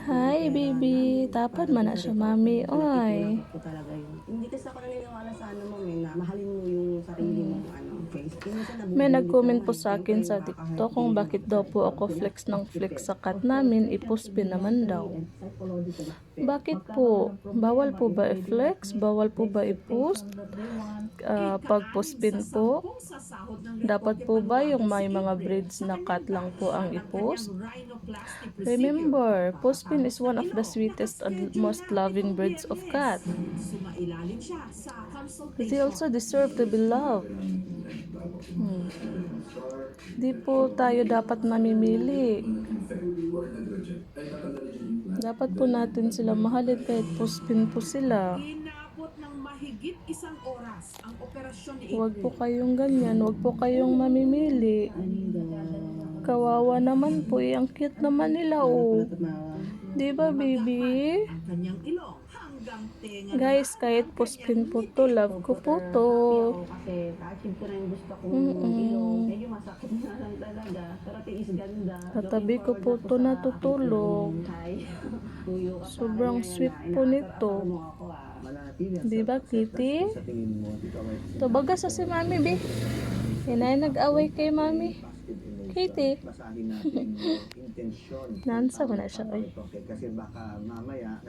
Hi, baby. Tapad man na siya, mami. Oy. Ko talaga yun. Hindi kasi ako naniniwala sa ano mo, na mahalin mo yung sarili mo, face. Minsan May nabubuli ka nag-comment nga po eh. sa akin Siyempre, sa TikTok kung nakaka-heartbreak bakit daw po ako flex ng flex sa cat namin. I-post-pin naman daw. Bakit po? Bawal po ba i-flex? Bawal po ba i-post? Pag-post-pin po? Dapat po ba yung may mga breeds na cat lang po ang i-post? Remember, post-pin is one of the sweetest and most loving breeds of cat. They also deserve to be loved. Di po tayo dapat namimili. Dapat po natin sila mahalin kahit post-pin po sila. Inabot ng mahigit 1 oras ang operasyon ni Huwag po kayong ganyan. Huwag po kayong mamimili. Kawawa naman po. Ang cute naman nila, oh. Di ba, baby? ang kanyang ilong hanggang tenga. Guys, kahit post-pin po to, love ko po to. Kasi ka-achieve ko na yung gusto kong ilong. Medyo masakit na lang talaga. Pero at least ganda. Katabi ko po to natutulog. Sobrang sweet po nito. Di ba, Kitty? To baga sa si Mami, be. Hinay nag-away kay Mami. Kitty. Basahin natin yung intensyon. Nansa mo na siya, eh. Kasi baka mamaya